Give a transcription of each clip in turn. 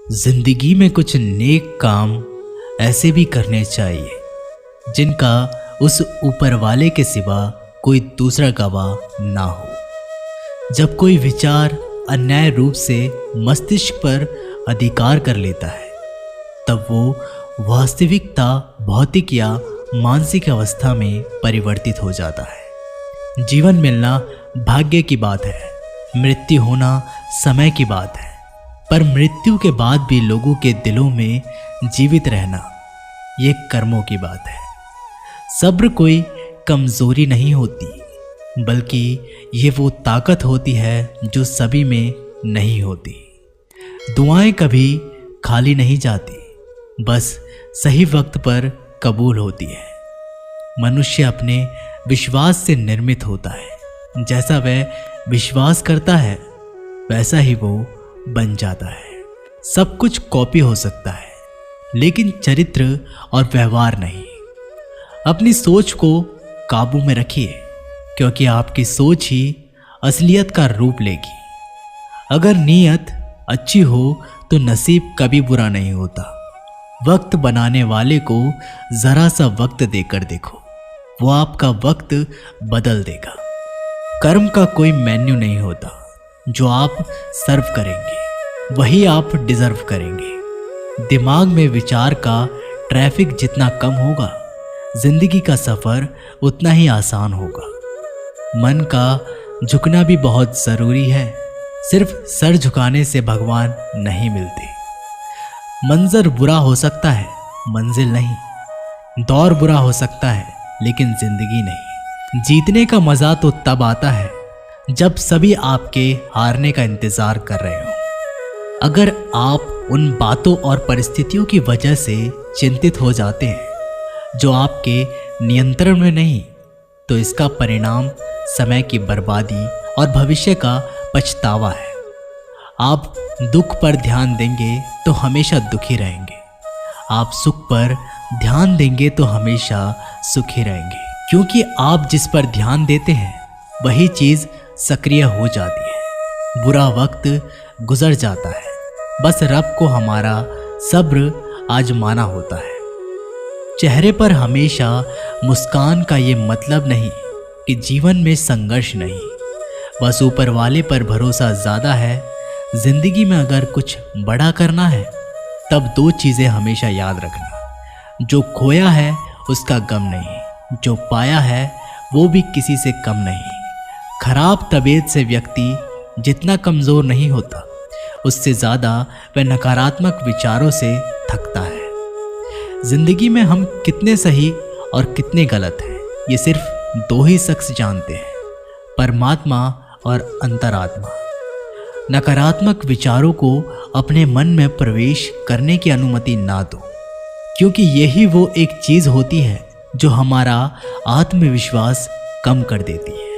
जिंदगी में कुछ नेक काम ऐसे भी करने चाहिए जिनका उस ऊपर वाले के सिवा कोई दूसरा गवाह ना हो। जब कोई विचार अन्याय रूप से मस्तिष्क पर अधिकार कर लेता है तब वो वास्तविकता भौतिक या मानसिक अवस्था में परिवर्तित हो जाता है। जीवन मिलना भाग्य की बात है, मृत्यु होना समय की बात है, पर मृत्यु के बाद भी लोगों के दिलों में जीवित रहना ये कर्मों की बात है। सब्र कोई कमजोरी नहीं होती, बल्कि ये वो ताकत होती है जो सभी में नहीं होती। दुआएं कभी खाली नहीं जाती, बस सही वक्त पर कबूल होती है। मनुष्य अपने विश्वास से निर्मित होता है, जैसा वह विश्वास करता है वैसा ही वो बन जाता है। सब कुछ कॉपी हो सकता है, लेकिन चरित्र और व्यवहार नहीं। अपनी सोच को काबू में रखिए, क्योंकि आपकी सोच ही असलियत का रूप लेगी। अगर नीयत अच्छी हो तो नसीब कभी बुरा नहीं होता। वक्त बनाने वाले को जरा सा वक्त देकर देखो, वो आपका वक्त बदल देगा। कर्म का कोई मेन्यू नहीं होता, जो आप सर्व करेंगे वही आप डिजर्व करेंगे। दिमाग में विचार का ट्रैफिक जितना कम होगा, जिंदगी का सफर उतना ही आसान होगा। मन का झुकना भी बहुत जरूरी है, सिर्फ सर झुकाने से भगवान नहीं मिलते। मंजर बुरा हो सकता है, मंजिल नहीं। दौर बुरा हो सकता है, लेकिन जिंदगी नहीं। जीतने का मजा तो तब आता है जब सभी आपके हारने का इंतजार कर रहे हो। अगर आप उन बातों और परिस्थितियों की वजह से चिंतित हो जाते हैं जो आपके नियंत्रण में नहीं, तो इसका परिणाम समय की बर्बादी और भविष्य का पछतावा है। आप दुख पर ध्यान देंगे तो हमेशा दुखी रहेंगे। आप सुख पर ध्यान देंगे तो हमेशा सुखी रहेंगे, क्योंकि आप जिस पर ध्यान देते हैं वही चीज सक्रिय हो जाती है। बुरा वक्त गुजर जाता है, बस रब को हमारा सब्र आजमाना होता है। चेहरे पर हमेशा मुस्कान का ये मतलब नहीं कि जीवन में संघर्ष नहीं, बस ऊपर वाले पर भरोसा ज़्यादा है। जिंदगी में अगर कुछ बड़ा करना है तब दो चीज़ें हमेशा याद रखना, जो खोया है उसका गम नहीं, जो पाया है वो भी किसी से कम नहीं। खराब तबीयत से व्यक्ति जितना कमज़ोर नहीं होता, उससे ज़्यादा वह नकारात्मक विचारों से थकता है। जिंदगी में हम कितने सही और कितने गलत हैं ये सिर्फ दो ही शख्स जानते हैं, परमात्मा और अंतरात्मा। नकारात्मक विचारों को अपने मन में प्रवेश करने की अनुमति ना दो, क्योंकि यही वो एक चीज़ होती है जो हमारा आत्मविश्वास कम कर देती है।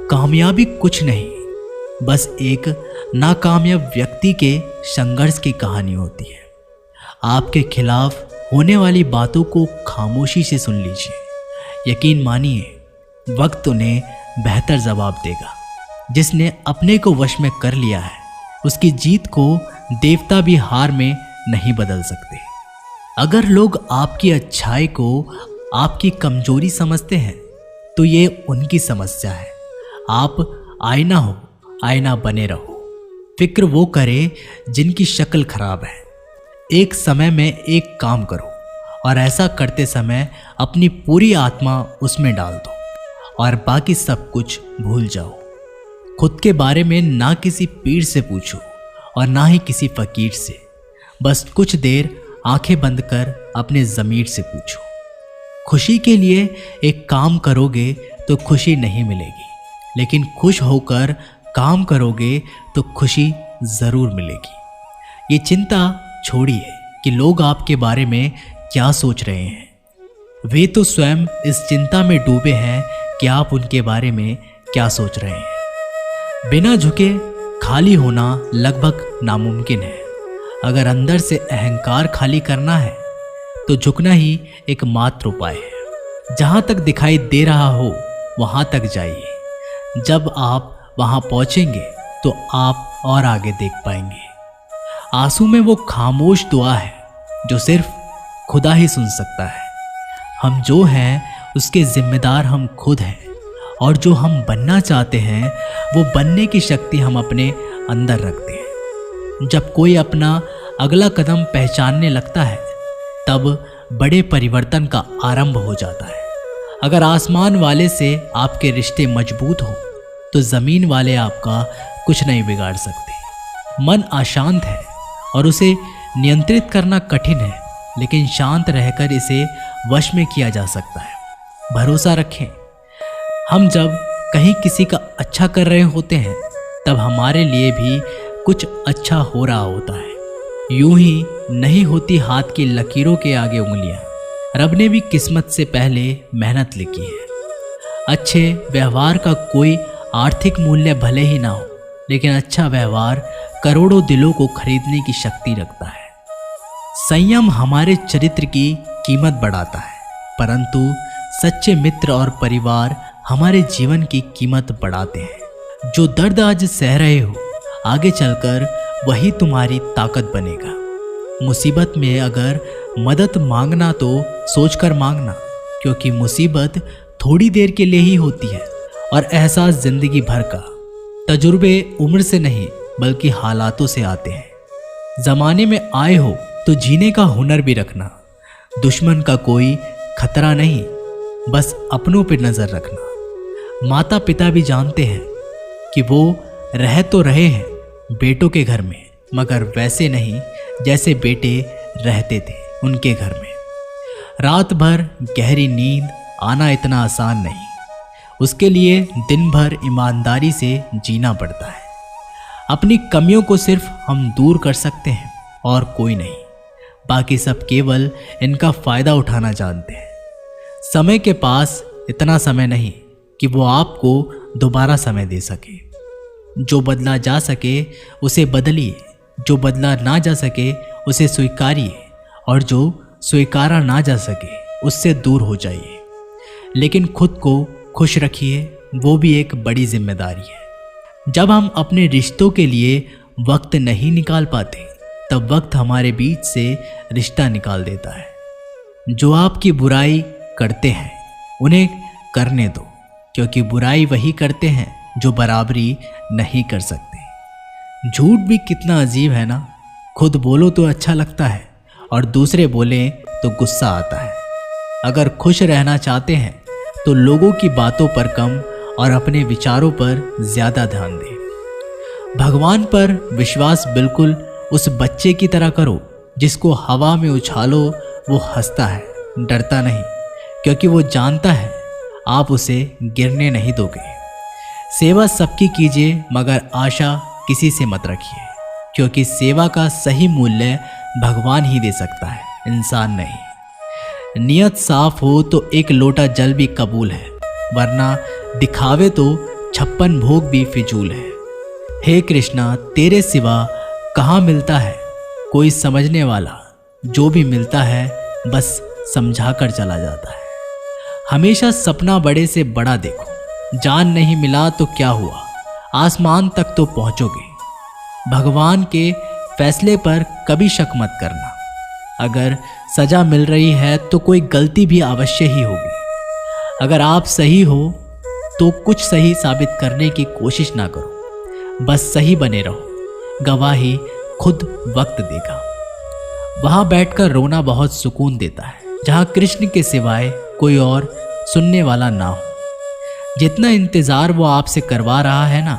कामयाबी कुछ नहीं, बस एक नाकामयाब व्यक्ति के संघर्ष की कहानी होती है। आपके खिलाफ होने वाली बातों को खामोशी से सुन लीजिए। यकीन मानिए, वक्त उन्हें बेहतर जवाब देगा। जिसने अपने को वश में कर लिया है, उसकी जीत को देवता भी हार में नहीं बदल सकते। अगर लोग आपकी अच्छाई को आपकी कमजोरी समझते हैं तो ये उनकी समस्या है। आप आईना हो, आईना बने रहो। फिक्र वो करे जिनकी शक्ल खराब है। एक समय में एक काम करो और ऐसा करते समय अपनी पूरी आत्मा उसमें डाल दो और बाकी सब कुछ भूल जाओ। खुद के बारे में ना किसी पीर से पूछो और ना ही किसी फकीर से। बस कुछ देर आंखें बंद कर अपने ज़मीर से पूछो। खुशी के लिए एक काम करोगे तो खुशी नहीं मिलेगी, लेकिन खुश होकर काम करोगे तो खुशी ज़रूर मिलेगी। ये चिंता छोड़िए कि लोग आपके बारे में क्या सोच रहे हैं। वे तो स्वयं इस चिंता में डूबे हैं कि आप उनके बारे में क्या सोच रहे हैं। बिना झुके खाली होना लगभग नामुमकिन है। अगर अंदर से अहंकार खाली करना है तो झुकना ही एकमात्र उपाय है। जहाँ तक दिखाई दे रहा हो वहाँ तक जाइए। जब आप वहाँ पहुँचेंगे तो आप और आगे देख पाएंगे। आंसू में वो खामोश दुआ है जो सिर्फ खुदा ही सुन सकता है। हम जो हैं उसके जिम्मेदार हम खुद हैं, और जो हम बनना चाहते हैं वो बनने की शक्ति हम अपने अंदर रखते हैं। जब कोई अपना अगला कदम पहचानने लगता है तब बड़े परिवर्तन का आरंभ हो जाता है। अगर आसमान वाले से आपके रिश्ते मजबूत हो तो ज़मीन वाले आपका कुछ नहीं बिगाड़ सकते। मन अशांत है और उसे नियंत्रित करना कठिन है, लेकिन शांत रहकर इसे वश में किया जा सकता है। भरोसा रखें, हम जब कहीं किसी का अच्छा कर रहे होते हैं तब हमारे लिए भी कुछ अच्छा हो रहा होता है। यूं ही नहीं होती हाथ की लकीरों के आगे उंगलियां। रब ने भी किस्मत से पहले मेहनत लिखी है। अच्छे व्यवहार का कोई आर्थिक मूल्य भले ही ना हो, लेकिन अच्छा व्यवहार करोड़ों दिलों को खरीदने की शक्ति रखता है। संयम हमारे चरित्र की कीमत बढ़ाता है, परंतु सच्चे मित्र और परिवार हमारे जीवन की कीमत बढ़ाते हैं। जो दर्द आज सह रहे हो, आगे चलकर वही तुम्हारी ताकत बनेगा। मुसीबत में अगर मदद मांगना तो सोचकर मांगना, क्योंकि मुसीबत थोड़ी देर के लिए ही होती है और एहसास जिंदगी भर का। तजुर्बे उम्र से नहीं बल्कि हालातों से आते हैं। जमाने में आए हो तो जीने का हुनर भी रखना। दुश्मन का कोई खतरा नहीं, बस अपनों पर नजर रखना। माता पिता भी जानते हैं कि वो रह तो रहे हैं बेटों के घर में, मगर वैसे नहीं जैसे बेटे रहते थे उनके घर में। रात भर गहरी नींद आना इतना आसान नहीं, उसके लिए दिन भर ईमानदारी से जीना पड़ता है। अपनी कमियों को सिर्फ हम दूर कर सकते हैं और कोई नहीं। बाकी सब केवल इनका फायदा उठाना जानते हैं। समय के पास इतना समय नहीं कि वो आपको दोबारा समय दे सके। जो बदला जा सके उसे बदलिए, जो बदला ना जा सके उसे स्वीकारिए, और जो स्वीकारा ना जा सके उससे दूर हो जाइए। लेकिन खुद को खुश रखिए, वो भी एक बड़ी जिम्मेदारी है। जब हम अपने रिश्तों के लिए वक्त नहीं निकाल पाते तब वक्त हमारे बीच से रिश्ता निकाल देता है। जो आपकी बुराई करते हैं उन्हें करने दो, क्योंकि बुराई वही करते हैं जो बराबरी नहीं कर सकते। झूठ भी कितना अजीब है ना। खुद बोलो तो अच्छा लगता है और दूसरे बोले तो गुस्सा आता है। अगर खुश रहना चाहते हैं तो लोगों की बातों पर कम और अपने विचारों पर ज़्यादा ध्यान दें। भगवान पर विश्वास बिल्कुल उस बच्चे की तरह करो जिसको हवा में उछालो वो हंसता है, डरता नहीं, क्योंकि वो जानता है आप उसे गिरने नहीं दोगे। सेवा सबकी कीजिए, मगर आशा किसी से मत रखिए, क्योंकि सेवा का सही मूल्य भगवान ही दे सकता है, इंसान नहीं। नियत साफ हो तो एक लोटा जल भी कबूल है, वरना दिखावे तो 56 भोग भी फिजूल है। हे कृष्णा, तेरे सिवा कहाँ मिलता है कोई समझने वाला। जो भी मिलता है बस समझा कर चला जाता है। हमेशा सपना बड़े से बड़ा देखो। जान नहीं मिला तो क्या हुआ, आसमान तक तो पहुंचोगे। भगवान के फैसले पर कभी शक मत करना। अगर सजा मिल रही है तो कोई गलती भी अवश्य ही होगी। अगर आप सही हो तो कुछ सही साबित करने की कोशिश ना करो, बस सही बने रहो। गवाही खुद वक्त देगा। वहां बैठकर रोना बहुत सुकून देता है, जहां कृष्ण के सिवाय कोई और सुनने वाला ना हो। जितना इंतजार वो आपसे करवा रहा है ना,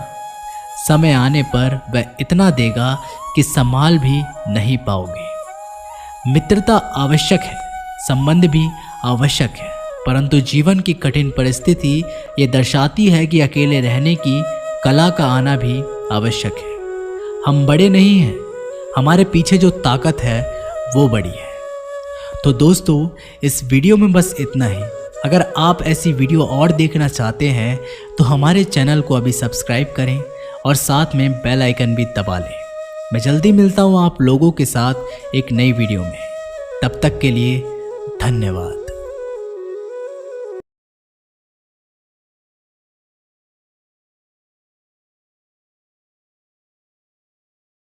समय आने पर वह इतना देगा कि संभाल भी नहीं पाओगे। मित्रता आवश्यक है, संबंध भी आवश्यक है, परंतु जीवन की कठिन परिस्थिति ये दर्शाती है कि अकेले रहने की कला का आना भी आवश्यक है। हम बड़े नहीं हैं, हमारे पीछे जो ताकत है वो बड़ी है। तो दोस्तों, इस वीडियो में बस इतना ही। अगर आप ऐसी वीडियो और देखना चाहते हैं तो हमारे चैनल को अभी सब्सक्राइब करें और साथ में बेल आइकन भी दबा लें। मैं जल्दी मिलता हूँ आप लोगों के साथ एक नई वीडियो में। तब तक के लिए धन्यवाद।